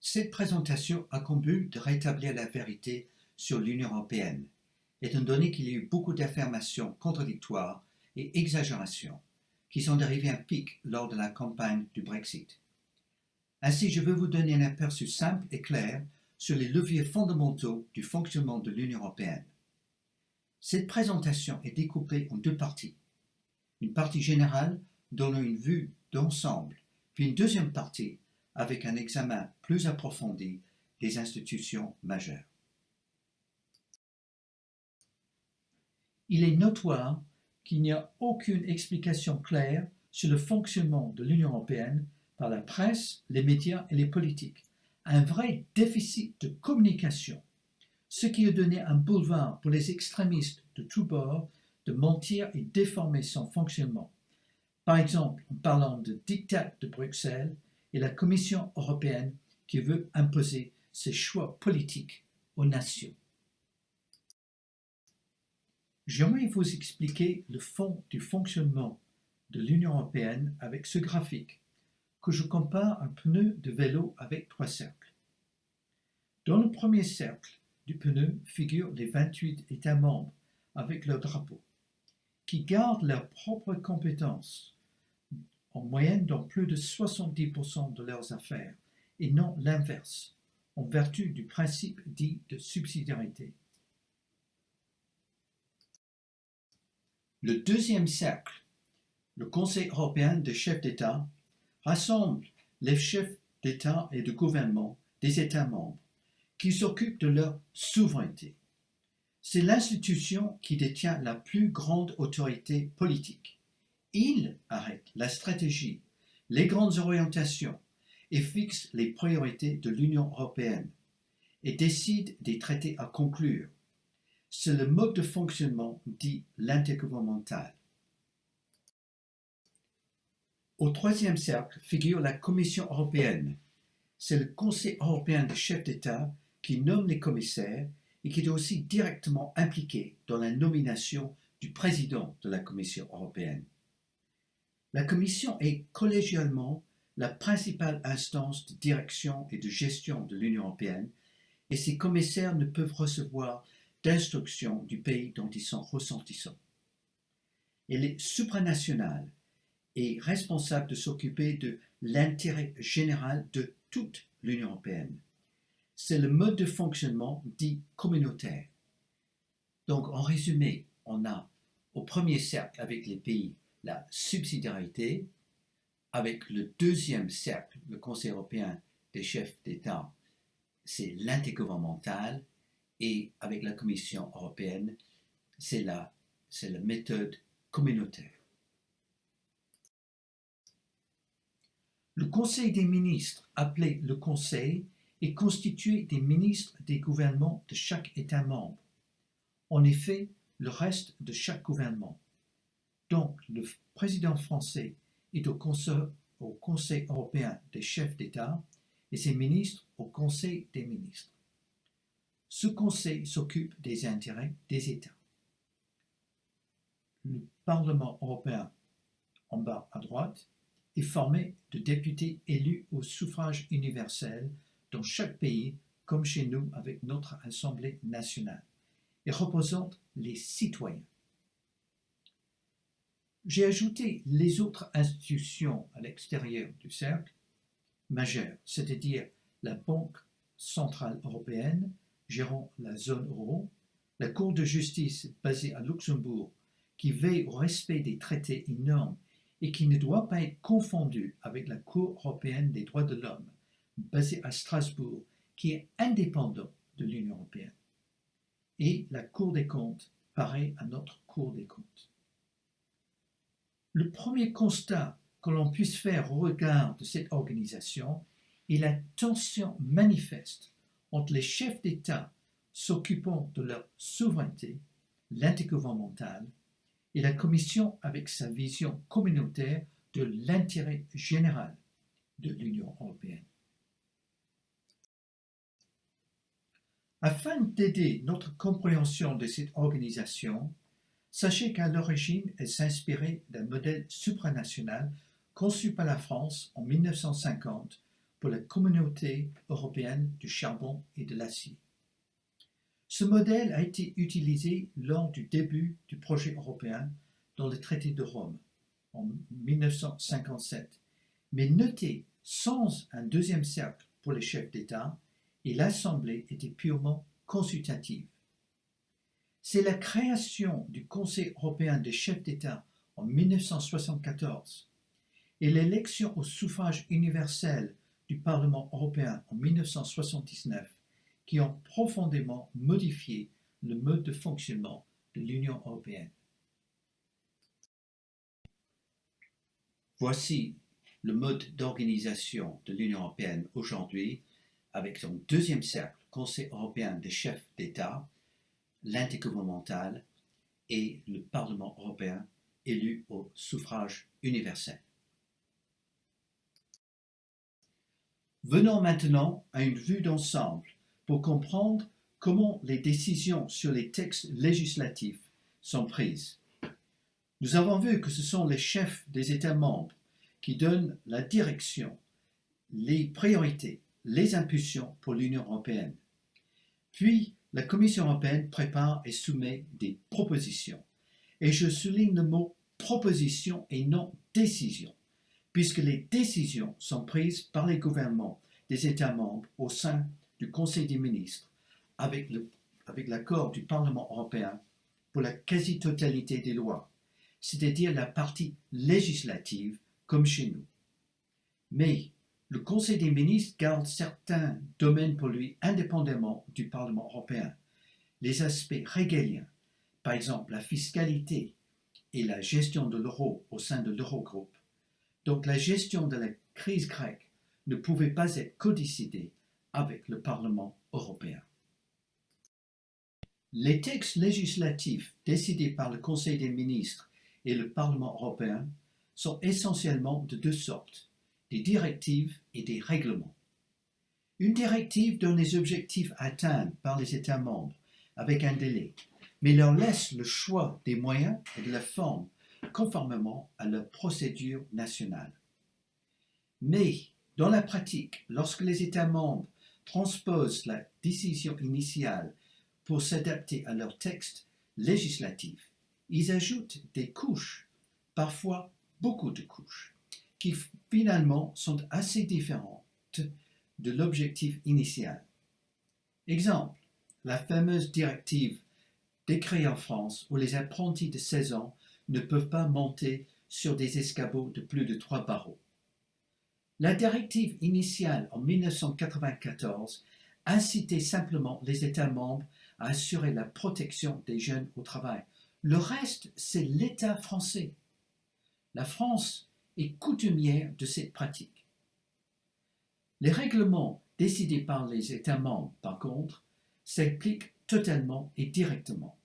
Cette présentation a comme but de rétablir la vérité sur l'Union européenne, étant donné qu'il y a eu beaucoup d'affirmations contradictoires et exagérations qui sont arrivées à pic lors de la campagne du Brexit. Ainsi, je veux vous donner un aperçu simple et clair sur les leviers fondamentaux du fonctionnement de l'Union européenne. Cette présentation est découpée en deux parties. Une partie générale donnant une vue d'ensemble, puis une deuxième partie avec un examen plus approfondi des institutions majeures. Il est notoire qu'il n'y a aucune explication claire sur le fonctionnement de l'Union européenne par la presse, les médias et les politiques. Un vrai déficit de communication, ce qui a donné un boulevard pour les extrémistes de tous bords de mentir et déformer son fonctionnement. Par exemple, en parlant de diktat de Bruxelles et la Commission européenne qui veut imposer ses choix politiques aux nations. J'aimerais vous expliquer le fond du fonctionnement de l'Union européenne avec ce graphique, que je compare à un pneu de vélo avec 3 cercles. Dans le premier cercle du pneu figurent les 28 États membres avec leur drapeau, qui gardent leurs propres compétences, en moyenne dans plus de 70% de leurs affaires, et non l'inverse, en vertu du principe dit de subsidiarité. Le deuxième cercle, le Conseil européen des chefs d'État, rassemble les chefs d'État et de gouvernement des États membres qui s'occupent de leur souveraineté. C'est l'institution qui détient la plus grande autorité politique. Il arrête la stratégie, les grandes orientations et fixe les priorités de l'Union européenne et décide des traités à conclure. C'est le mode de fonctionnement dit l'intergouvernemental. Au troisième cercle figure la Commission européenne. C'est le Conseil européen des chefs d'État qui nomme les commissaires et qui est aussi directement impliqué dans la nomination du président de la Commission européenne. La Commission est collégialement la principale instance de direction et de gestion de l'Union européenne et ses commissaires ne peuvent recevoir d'instructions du pays dont ils sont ressortissants. Elle est supranationale et responsable de s'occuper de l'intérêt général de toute l'Union européenne. C'est le mode de fonctionnement dit communautaire. Donc, en résumé, on a au premier cercle avec les pays la subsidiarité, avec le deuxième cercle, le Conseil européen des chefs d'État, c'est l'intergouvernemental, et avec la Commission européenne, c'est la méthode communautaire. Le Conseil des ministres, appelé le Conseil, est constitué des ministres des gouvernements de chaque État membre. En effet, le reste de chaque gouvernement. Donc, le président français est au Conseil européen des chefs d'État et ses ministres au Conseil des ministres. Ce Conseil s'occupe des intérêts des États. Le Parlement européen, en bas à droite, est formé de députés élus au suffrage universel dans chaque pays, comme chez nous avec notre Assemblée nationale, et représente les citoyens. J'ai ajouté les autres institutions à l'extérieur du cercle majeur, c'est-à-dire la Banque centrale européenne, gérant la zone euro, la Cour de justice basée à Luxembourg, qui veille au respect des traités et normes et qui ne doit pas être confondue avec la Cour européenne des droits de l'homme, basée à Strasbourg, qui est indépendante de l'Union européenne, et la Cour des comptes, pareil à notre Cour des comptes. Le premier constat que l'on puisse faire au regard de cette organisation est la tension manifeste entre les chefs d'État s'occupant de leur souveraineté, l'intergouvernementale, et la Commission avec sa vision communautaire de l'intérêt général de l'Union européenne. Afin d'aider notre compréhension de cette organisation, sachez qu'à l'origine, elle s'inspirait d'un modèle supranational conçu par la France en 1950 pour la communauté européenne du charbon et de l'acier. Ce modèle a été utilisé lors du début du projet européen dans le traité de Rome en 1957, mais noté sans un deuxième cercle pour les chefs d'État, et l'Assemblée était purement consultative. C'est la création du Conseil européen des chefs d'État en 1974 et l'élection au suffrage universel du Parlement européen en 1979 qui ont profondément modifié le mode de fonctionnement de l'Union européenne. Voici le mode d'organisation de l'Union européenne aujourd'hui avec son deuxième cercle, Conseil européen des chefs d'État, l'intergouvernemental et le Parlement européen élu au suffrage universel. Venons maintenant à une vue d'ensemble pour comprendre comment les décisions sur les textes législatifs sont prises. Nous avons vu que ce sont les chefs des États membres qui donnent la direction, les priorités, les impulsions pour l'Union européenne. Puis, la Commission européenne prépare et soumet des propositions. Et je souligne le mot proposition et non décision, puisque les décisions sont prises par les gouvernements des États membres au sein du Conseil des ministres, avec l'accord du Parlement européen pour la quasi-totalité des lois, c'est-à-dire la partie législative comme chez nous. Mais le Conseil des ministres garde certains domaines pour lui indépendamment du Parlement européen. Les aspects régaliens, par exemple la fiscalité et la gestion de l'euro au sein de l'Eurogroupe. Donc la gestion de la crise grecque ne pouvait pas être codécidée avec le Parlement européen. Les textes législatifs décidés par le Conseil des ministres et le Parlement européen sont essentiellement de deux sortes, des directives et des règlements. Une directive donne les objectifs à atteindre par les États membres avec un délai, mais leur laisse le choix des moyens et de la forme conformément à leur procédure nationale. Mais, dans la pratique, lorsque les États membres transposent la décision initiale pour s'adapter à leur texte législatif, ils ajoutent des couches, parfois beaucoup de couches, qui finalement sont assez différentes de l'objectif initial. Exemple, la fameuse directive décrétée en France où les apprentis de 16 ans ne peuvent pas monter sur des escabeaux de plus de 3 barreaux. La directive initiale en 1994 incitait simplement les États membres à assurer la protection des jeunes au travail. Le reste, c'est l'État français. La France est coutumière de cette pratique. Les règlements décidés par les États membres, par contre, s'appliquent totalement et directement,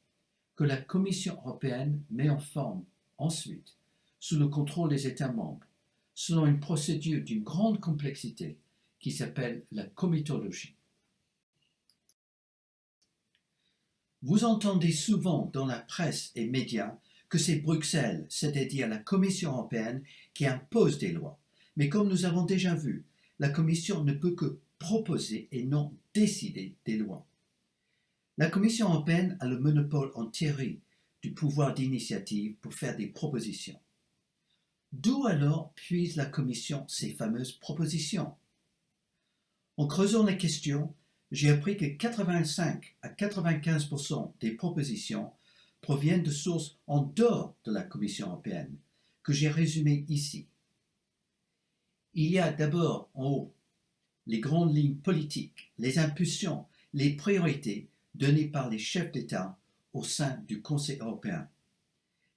que la Commission européenne met en forme ensuite, sous le contrôle des États membres, selon une procédure d'une grande complexité qui s'appelle la comitologie. Vous entendez souvent dans la presse et médias que c'est Bruxelles, c'est-à-dire la Commission européenne, qui impose des lois. Mais comme nous avons déjà vu, la Commission ne peut que proposer et non décider des lois. La Commission européenne a le monopole en théorie du pouvoir d'initiative pour faire des propositions. D'où alors puise la Commission ces fameuses propositions? En creusant la question, j'ai appris que 85 à 95% des propositions proviennent de sources en dehors de la Commission européenne, que j'ai résumées ici. Il y a d'abord en haut les grandes lignes politiques, les impulsions, les priorités données par les chefs d'État au sein du Conseil européen.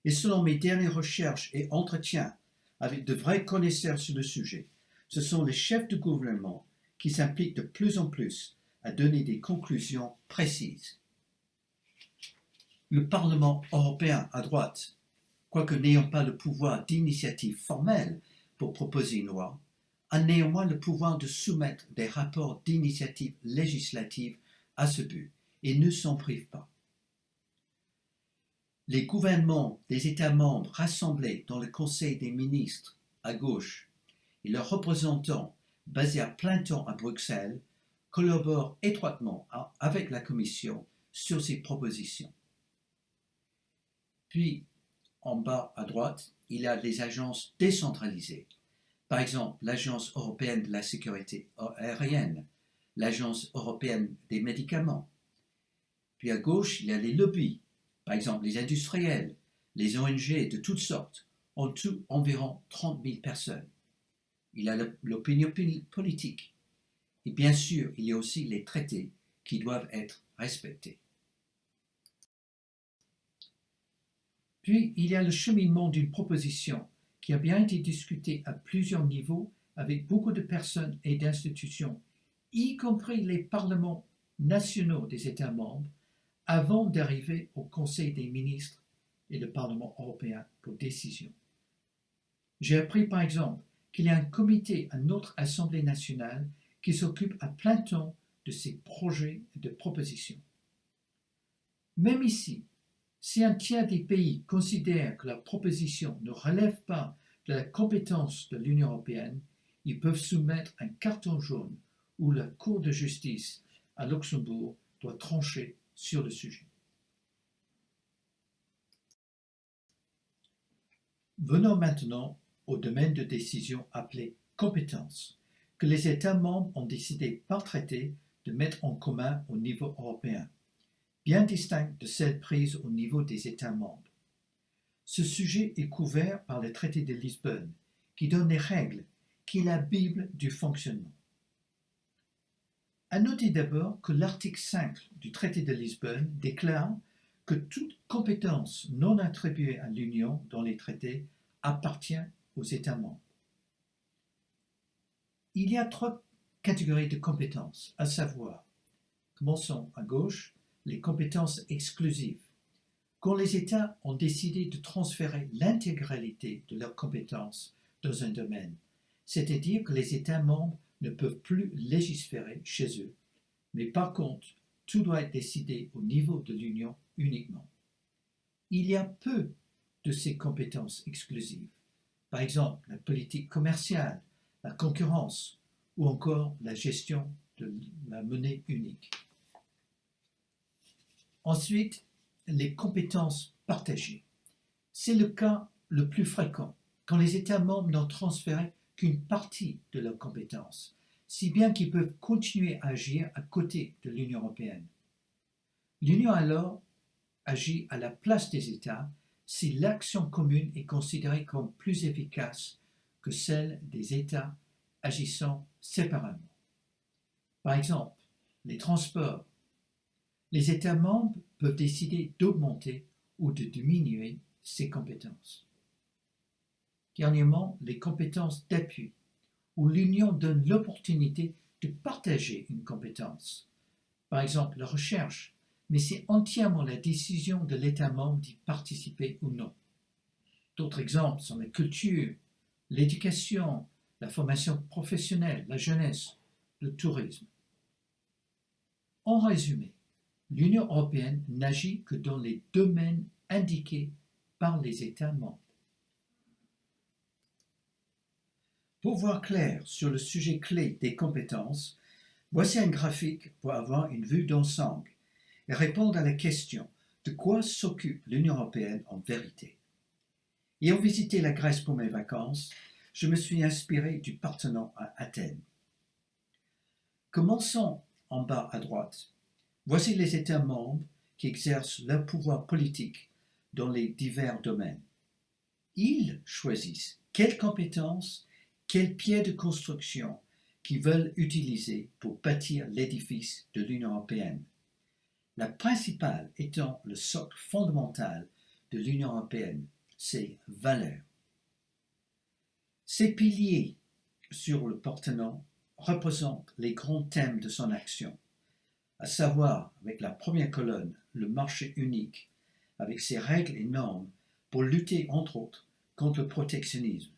Et selon mes dernières recherches et entretiens avec de vrais connaisseurs sur le sujet, ce sont les chefs de gouvernement qui s'impliquent de plus en plus à donner des conclusions précises. Le Parlement européen à droite, quoique n'ayant pas le pouvoir d'initiative formelle pour proposer une loi, a néanmoins le pouvoir de soumettre des rapports d'initiative législative à ce but et ne s'en prive pas. Les gouvernements des États membres rassemblés dans le Conseil des ministres à gauche et leurs représentants basé à plein temps à Bruxelles, collabore étroitement avec la Commission sur ces propositions. Puis, en bas à droite, il y a les agences décentralisées. Par exemple, l'Agence européenne de la sécurité aérienne, l'Agence européenne des médicaments. Puis à gauche, il y a les lobbies, par exemple les industriels, les ONG de toutes sortes, en tout environ 30 000 personnes. Il y a l'opinion politique. Et bien sûr, il y a aussi les traités qui doivent être respectés. Puis, il y a le cheminement d'une proposition qui a bien été discutée à plusieurs niveaux avec beaucoup de personnes et d'institutions, y compris les parlements nationaux des États membres, avant d'arriver au Conseil des ministres et le Parlement européen pour décision. J'ai appris par exemple qu'il y a un comité à notre Assemblée nationale qui s'occupe à plein temps de ces projets et de propositions. Même ici, si un tiers des pays considère que la proposition ne relève pas de la compétence de l'Union européenne, ils peuvent soumettre un carton jaune où la Cour de justice à Luxembourg doit trancher sur le sujet. Venons maintenant au domaine de décision appelé compétence, que les États membres ont décidé par traité de mettre en commun au niveau européen, bien distincte de celle prise au niveau des États membres. Ce sujet est couvert par le traité de Lisbonne, qui donne les règles, qui est la Bible du fonctionnement. À noter d'abord que l'article 5 du traité de Lisbonne déclare que toute compétence non attribuée à l'Union dans les traités appartient aux États membres. Il y a 3 catégories de compétences, à savoir, commençons à gauche, les compétences exclusives. Quand les États ont décidé de transférer l'intégralité de leurs compétences dans un domaine, c'est-à-dire que les États membres ne peuvent plus légiférer chez eux, mais par contre, tout doit être décidé au niveau de l'Union uniquement. Il y a peu de ces compétences exclusives, par exemple la politique commerciale, la concurrence ou encore la gestion de la monnaie unique. Ensuite, les compétences partagées. C'est le cas le plus fréquent, quand les États membres n'ont transféré qu'une partie de leurs compétences, si bien qu'ils peuvent continuer à agir à côté de l'Union européenne. L'Union alors agit à la place des États si l'action commune est considérée comme plus efficace que celle des États agissant séparément. Par exemple, les transports. Les États membres peuvent décider d'augmenter ou de diminuer ces compétences. Dernièrement, les compétences d'appui, où l'Union donne l'opportunité de partager une compétence. Par exemple, la recherche, mais c'est entièrement la décision de l'État membre d'y participer ou non. D'autres exemples sont la culture, l'éducation, la formation professionnelle, la jeunesse, le tourisme. En résumé, l'Union européenne n'agit que dans les domaines indiqués par les États membres. Pour voir clair sur le sujet clé des compétences, voici un graphique pour avoir une vue d'ensemble et répondre à la question de quoi s'occupe l'Union européenne en vérité. Ayant visité la Grèce pour mes vacances, je me suis inspiré du Parthénon à Athènes. Commençons en bas à droite. Voici les États membres qui exercent leur pouvoir politique dans les divers domaines. Ils choisissent quelles compétences, quels pieds de construction qu'ils veulent utiliser pour bâtir l'édifice de l'Union européenne. La principale étant le socle fondamental de l'Union européenne, ses valeurs. Ces piliers sur le Parthénon représentent les grands thèmes de son action, à savoir, avec la première colonne, le marché unique, avec ses règles et normes pour lutter, entre autres, contre le protectionnisme,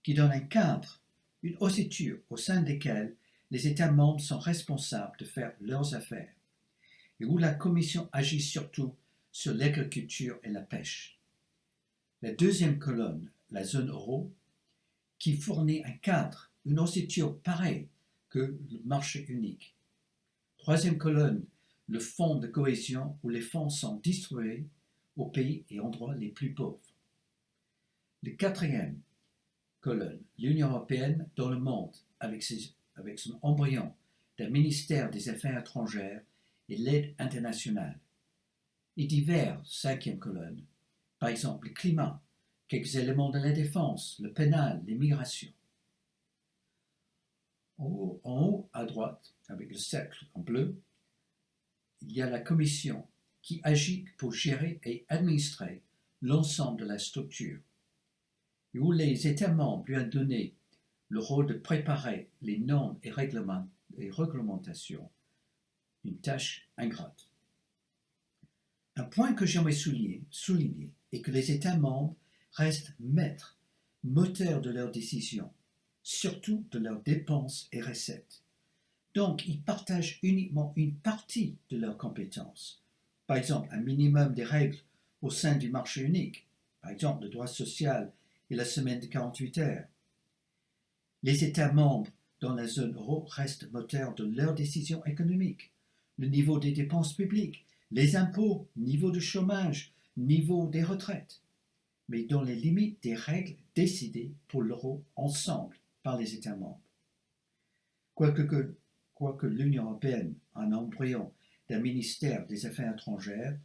qui donne un cadre, une ossature au sein desquelles les États membres sont responsables de faire leurs affaires, et où la Commission agit surtout sur l'agriculture et la pêche. La deuxième colonne, la zone euro, qui fournit un cadre une ossature pareille que le marché unique. Troisième colonne, le fonds de cohésion où les fonds sont distribués aux pays et endroits les plus pauvres. Le quatrième colonne, l'Union européenne dans le monde avec son embryon d'un ministère des Affaires étrangères et l'aide internationale. Et divers, cinquième colonne, par exemple le climat, quelques éléments de la défense, le pénal, les migrations. En haut à droite, avec le cercle en bleu, il y a la commission qui agit pour gérer et administrer l'ensemble de la structure, et où les États membres lui ont donné le rôle de préparer les normes et réglementations, une tâche ingrate. Un point que j'aimerais souligner est que les États membres restent maîtres, moteurs de leurs décisions, surtout de leurs dépenses et recettes. Donc, ils partagent uniquement une partie de leurs compétences. Par exemple, un minimum des règles au sein du marché unique, par exemple le droit social et la semaine de 48 heures. Les États membres dans la zone euro restent moteurs de leurs décisions économiques, le niveau des dépenses publiques, les impôts, niveau de chômage, niveau des retraites, mais dans les limites des règles décidées pour l'euro ensemble par les États membres. Quoique l'Union européenne a un embryon d'un ministère des Affaires étrangères,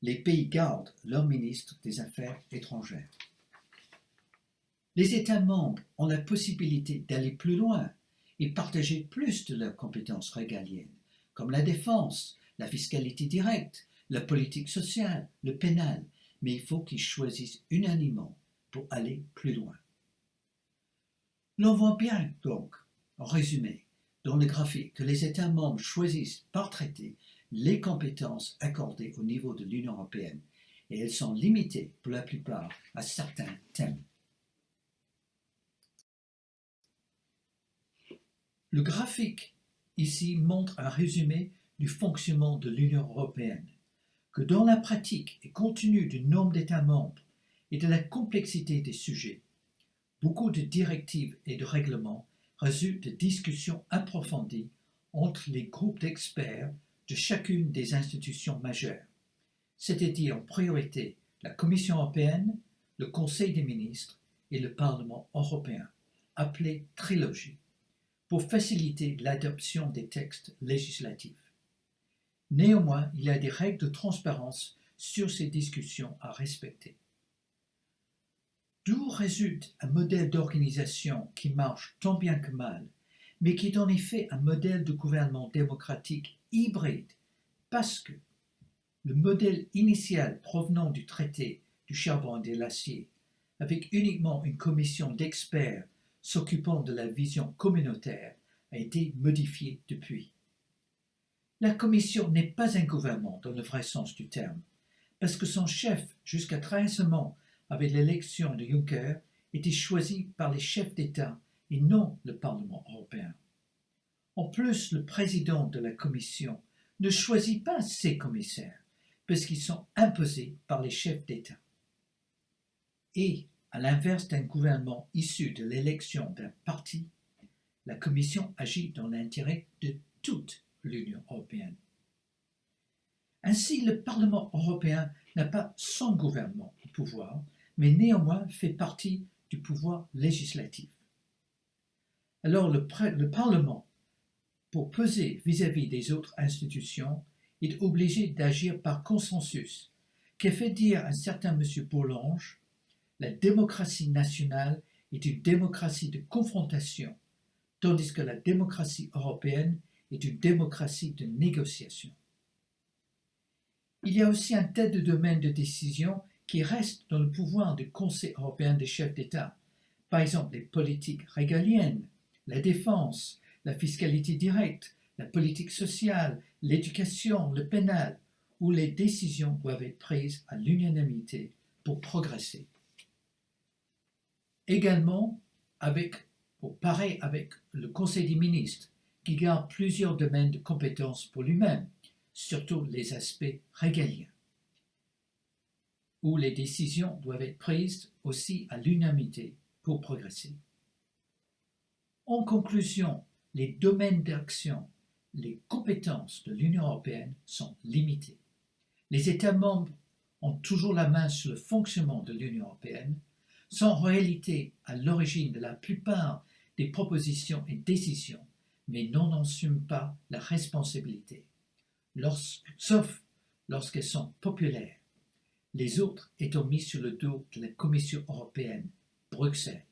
les pays gardent leur ministre des Affaires étrangères. Les États membres ont la possibilité d'aller plus loin et partager plus de leurs compétences régaliennes, comme la défense, la fiscalité directe, la politique sociale, le pénal, mais il faut qu'ils choisissent unanimement pour aller plus loin. L'on voit bien donc, en résumé, dans le graphique, que les États membres choisissent par traité les compétences accordées au niveau de l'Union européenne, et elles sont limitées pour la plupart à certains thèmes. Le graphique ici montre un résumé du fonctionnement de l'Union européenne, que dans la pratique et compte tenu du nombre d'États membres et de la complexité des sujets, beaucoup de directives et de règlements résultent de discussions approfondies entre les groupes d'experts de chacune des institutions majeures, c'est-à-dire en priorité la Commission européenne, le Conseil des ministres et le Parlement européen, appelé trilogie, pour faciliter l'adoption des textes législatifs. Néanmoins, il y a des règles de transparence sur ces discussions à respecter. D'où résulte un modèle d'organisation qui marche tant bien que mal, mais qui est en effet un modèle de gouvernement démocratique hybride, parce que le modèle initial provenant du traité du charbon et de l'acier, avec uniquement une commission d'experts s'occupant de la vision communautaire, a été modifié depuis. La Commission n'est pas un gouvernement dans le vrai sens du terme, parce que son chef, jusqu'à très récemment, avec l'élection de Juncker, était choisi par les chefs d'État et non le Parlement européen. En plus, le président de la Commission ne choisit pas ses commissaires, parce qu'ils sont imposés par les chefs d'État. Et, à l'inverse d'un gouvernement issu de l'élection d'un parti, la Commission agit dans l'intérêt de toute l'Union européenne. Ainsi, le Parlement européen n'a pas son gouvernement au pouvoir, mais néanmoins fait partie du pouvoir législatif. Alors le Parlement, pour peser vis-à-vis des autres institutions, est obligé d'agir par consensus, qui fait dire un certain M. Bourlange, la démocratie nationale est une démocratie de confrontation, tandis que la démocratie européenne est une démocratie de négociation. Il y a aussi un tas de domaines de décision qui restent dans le pouvoir du Conseil européen des chefs d'État, par exemple les politiques régaliennes, la défense, la fiscalité directe, la politique sociale, l'éducation, le pénal, où les décisions doivent être prises à l'unanimité pour progresser. Également, pareil avec le Conseil des ministres, qui garde plusieurs domaines de compétences pour lui-même, surtout les aspects régaliens, où les décisions doivent être prises aussi à l'unanimité pour progresser. En conclusion, les domaines d'action, les compétences de l'Union européenne sont limitées. Les États membres ont toujours la main sur le fonctionnement de l'Union européenne, sont en réalité à l'origine de la plupart des propositions et décisions, mais n'en assument pas la responsabilité, sauf lorsqu'elles sont populaires, les autres étant mis sur le dos de la Commission européenne, Bruxelles.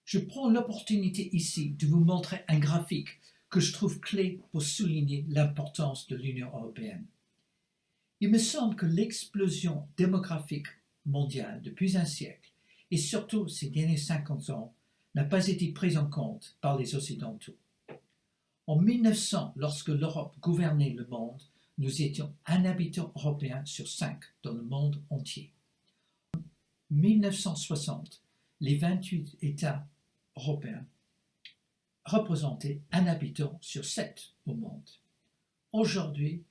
Je prends l'opportunité ici de vous montrer un graphique que je trouve clé pour souligner l'importance de l'Union européenne. Il me semble que l'explosion démographique mondiale depuis un siècle, et surtout ces derniers 50 ans, n'a pas été prise en compte par les Occidentaux. En 1900, lorsque l'Europe gouvernait le monde, nous étions un habitant européen sur 5 dans le monde entier. En 1960, les 28 États européens représentaient un habitant sur 7 au monde. Aujourd'hui,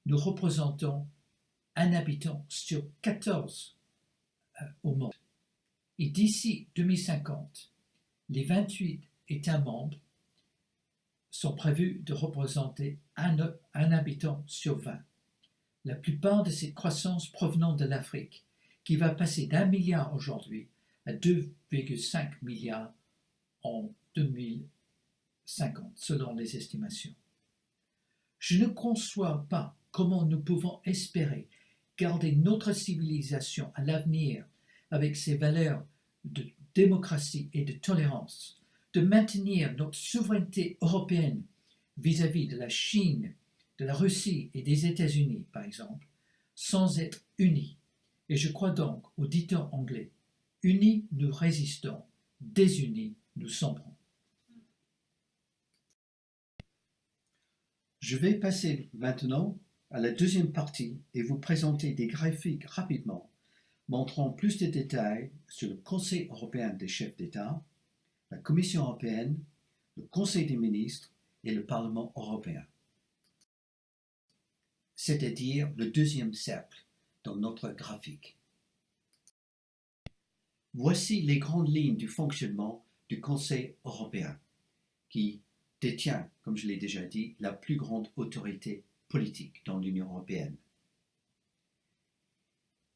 nous représentons un habitant sur 14 au monde. Et d'ici 2050, les 28 États membres sont prévus de représenter un habitant sur 20. La plupart de cette croissance provenant de l'Afrique, qui va passer d'1 milliard aujourd'hui à 2,5 milliards en 2050, selon les estimations. Je ne conçois pas comment nous pouvons espérer garder notre civilisation à l'avenir avec ses valeurs de démocratie et de tolérance, de maintenir notre souveraineté européenne vis-à-vis de la Chine, de la Russie et des États-Unis, par exemple, sans être unis. Et je crois donc au dicton anglais, unis nous résistons, désunis nous sombrons. Je vais passer maintenant à la deuxième partie et vous présenter des graphiques rapidement, montrant plus de détails sur le Conseil européen des chefs d'État, la Commission européenne, le Conseil des ministres et le Parlement européen, c'est-à-dire le deuxième cercle dans notre graphique. Voici les grandes lignes du fonctionnement du Conseil européen, qui détient, comme je l'ai déjà dit, la plus grande autorité politique dans l'Union européenne.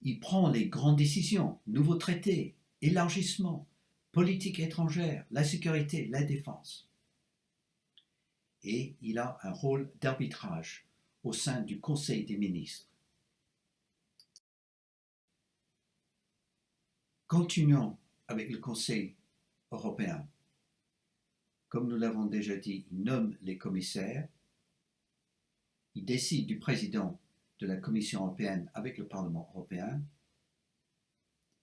Il prend les grandes décisions, nouveaux traités, élargissement, politique étrangère, la sécurité, la défense. Et il a un rôle d'arbitrage au sein du Conseil des ministres. Continuons avec le Conseil européen. Comme nous l'avons déjà dit, il nomme les commissaires, il décide du président de la Commission européenne avec le Parlement européen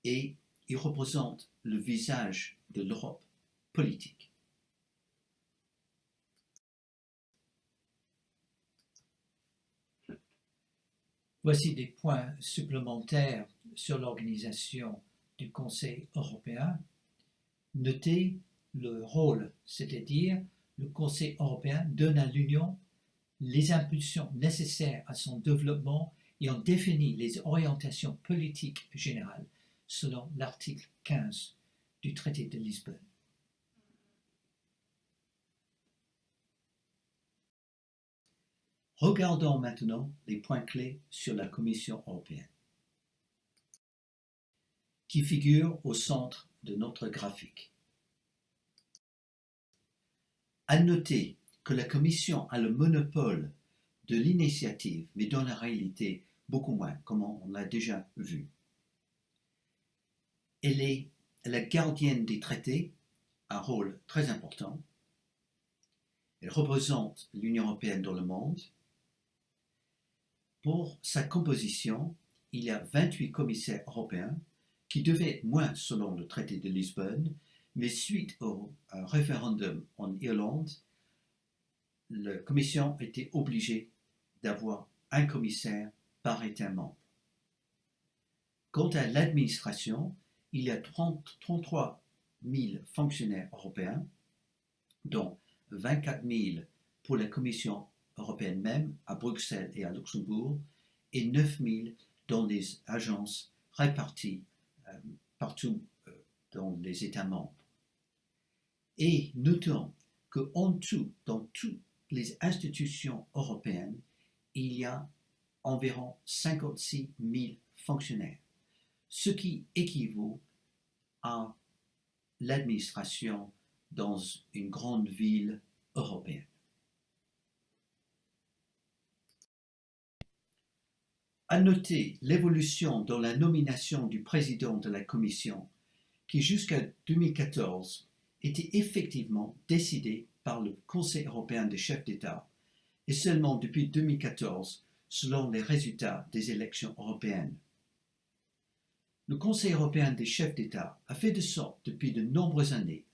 et il représente le visage de l'Europe politique. Voici des points supplémentaires sur l'organisation du Conseil européen. Notez le rôle, c'est-à-dire le Conseil européen donne à l'Union les impulsions nécessaires à son développement et en définit les orientations politiques générales selon l'article 15 du traité de Lisbonne. Regardons maintenant les points clés sur la Commission européenne, qui figure au centre de notre graphique. À noter que la Commission a le monopole de l'initiative, mais dans la réalité, beaucoup moins, comme on l'a déjà vu. Elle est la gardienne des traités, un rôle très important. Elle représente l'Union européenne dans le monde. Pour sa composition, il y a 28 commissaires européens qui devaient être moins selon le traité de Lisbonne, mais suite au référendum en Irlande, la Commission était obligée d'avoir un commissaire par État membre. Quant à l'administration, il y a 33 000 fonctionnaires européens, dont 24 000 pour la Commission européenne même, à Bruxelles et à Luxembourg, et 9 000 dans les agences réparties partout dans les États membres. Et notons qu'en tout, dans toutes les institutions européennes, il y a environ 56 000 fonctionnaires, ce qui équivaut à l'administration dans une grande ville européenne. À noter l'évolution dans la nomination du président de la Commission, qui jusqu'à 2014 était effectivement décidée par le Conseil européen des chefs d'État, et seulement depuis 2014 selon les résultats des élections européennes. Le Conseil européen des chefs d'État a fait de sorte depuis de nombreuses années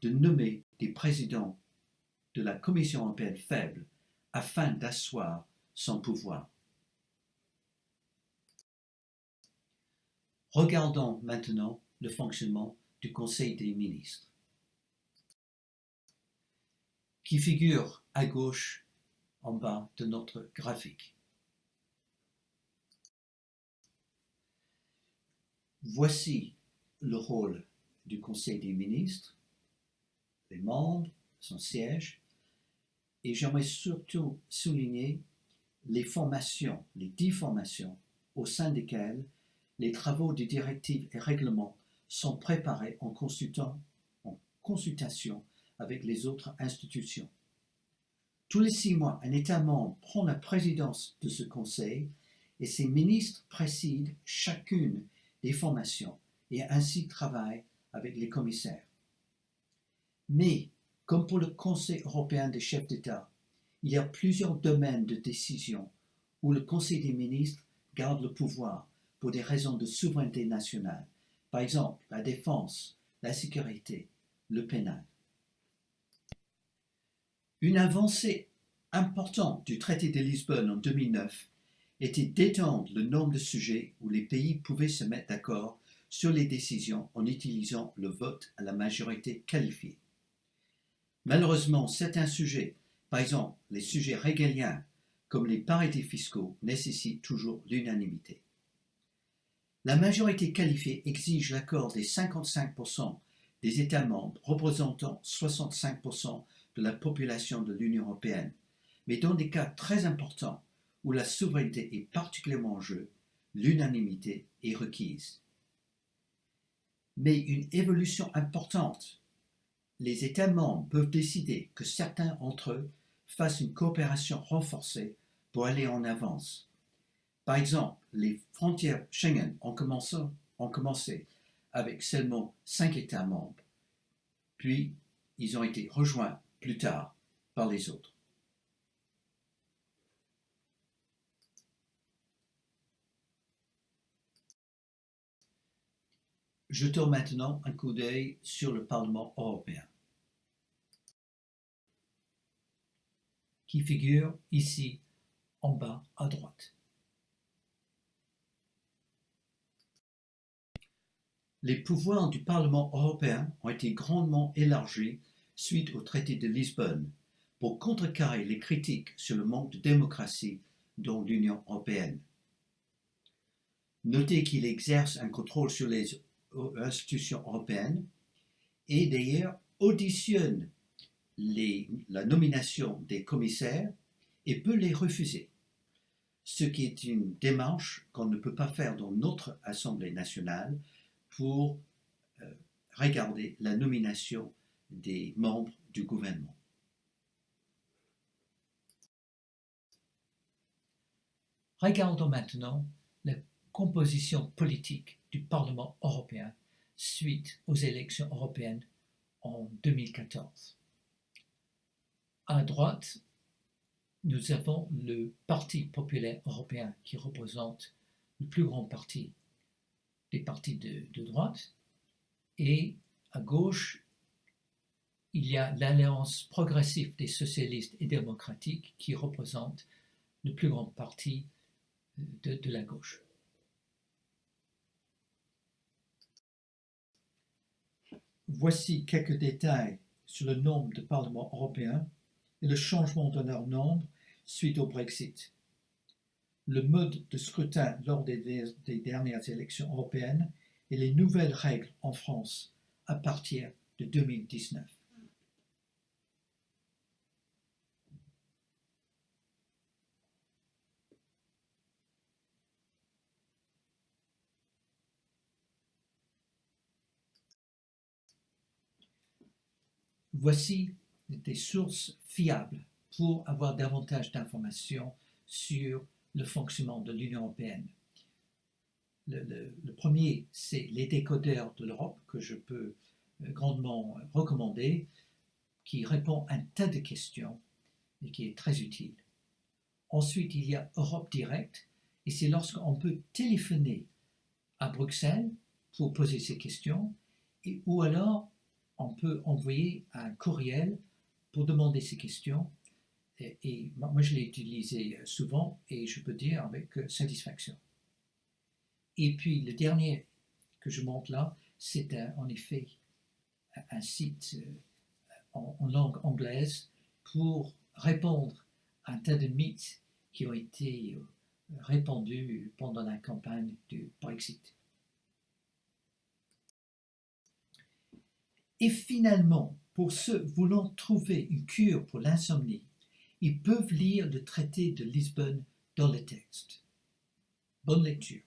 de nommer des présidents de la Commission européenne faibles afin d'asseoir son pouvoir. Regardons maintenant le fonctionnement du Conseil des ministres, qui figure à gauche en bas de notre graphique. Voici le rôle du Conseil des ministres, les membres, son siège, et j'aimerais surtout souligner les formations, les 10 formations au sein desquelles les travaux de directives et règlements sont préparés en consultation avec les autres institutions. Tous les 6 mois, un État membre prend la présidence de ce Conseil et ses ministres président chacune des formations et ainsi travaillent avec les commissaires. Mais, comme pour le Conseil européen des chefs d'État, il y a plusieurs domaines de décision où le Conseil des ministres garde le pouvoir pour des raisons de souveraineté nationale, par exemple la défense, la sécurité, le pénal. Une avancée importante du traité de Lisbonne en 2009 était d'étendre le nombre de sujets où les pays pouvaient se mettre d'accord sur les décisions en utilisant le vote à la majorité qualifiée. Malheureusement, certains sujets, par exemple les sujets régaliens comme les paradis fiscaux, nécessitent toujours l'unanimité. La majorité qualifiée exige l'accord des 55% des États membres représentant 65% de la population de l'Union européenne, mais dans des cas très importants où la souveraineté est particulièrement en jeu, l'unanimité est requise. Mais une évolution importante, les États membres peuvent décider que certains d'entre eux fassent une coopération renforcée pour aller en avance. Par exemple, les frontières Schengen ont commencé avec seulement 5 États membres, puis ils ont été rejoints plus tard par les autres. Jetons maintenant un coup d'œil sur le Parlement européen, qui figure ici en bas à droite. Les pouvoirs du Parlement européen ont été grandement élargis suite au traité de Lisbonne pour contrecarrer les critiques sur le manque de démocratie dans l'Union européenne. Notez qu'il exerce un contrôle sur les institutions européennes et d'ailleurs auditionne la nomination des commissaires et peut les refuser, ce qui est une démarche qu'on ne peut pas faire dans notre Assemblée nationale pour regarder la nomination des membres du gouvernement. Regardons maintenant la composition politique du Parlement européen suite aux élections européennes en 2014. À droite, nous avons le Parti populaire européen qui représente le plus grand parti des partis de droite, et à gauche, il y a l'Alliance progressive des socialistes et démocratiques qui représente le plus grand parti de la gauche. Voici quelques détails sur le nombre de parlements européens et le changement de leur nombre suite au Brexit. Le mode de scrutin lors des dernières élections européennes et les nouvelles règles en France à partir de 2019. Voici des sources fiables pour avoir davantage d'informations sur le fonctionnement de l'Union européenne. Le premier, c'est les décodeurs de l'Europe, que je peux grandement recommander, qui répond à un tas de questions et qui est très utile. Ensuite, il y a Europe Direct, et c'est lorsqu'on peut téléphoner à Bruxelles pour poser ces questions, ou alors on peut envoyer un courriel pour demander ces questions. Et moi, je l'ai utilisé souvent et je peux dire avec satisfaction. Et puis le dernier que je montre là, c'est en effet un site en langue anglaise pour répondre à un tas de mythes qui ont été répandus pendant la campagne du Brexit. Et finalement, pour ceux voulant trouver une cure pour l'insomnie, ils peuvent lire le traité de Lisbonne dans le texte. Bonne lecture.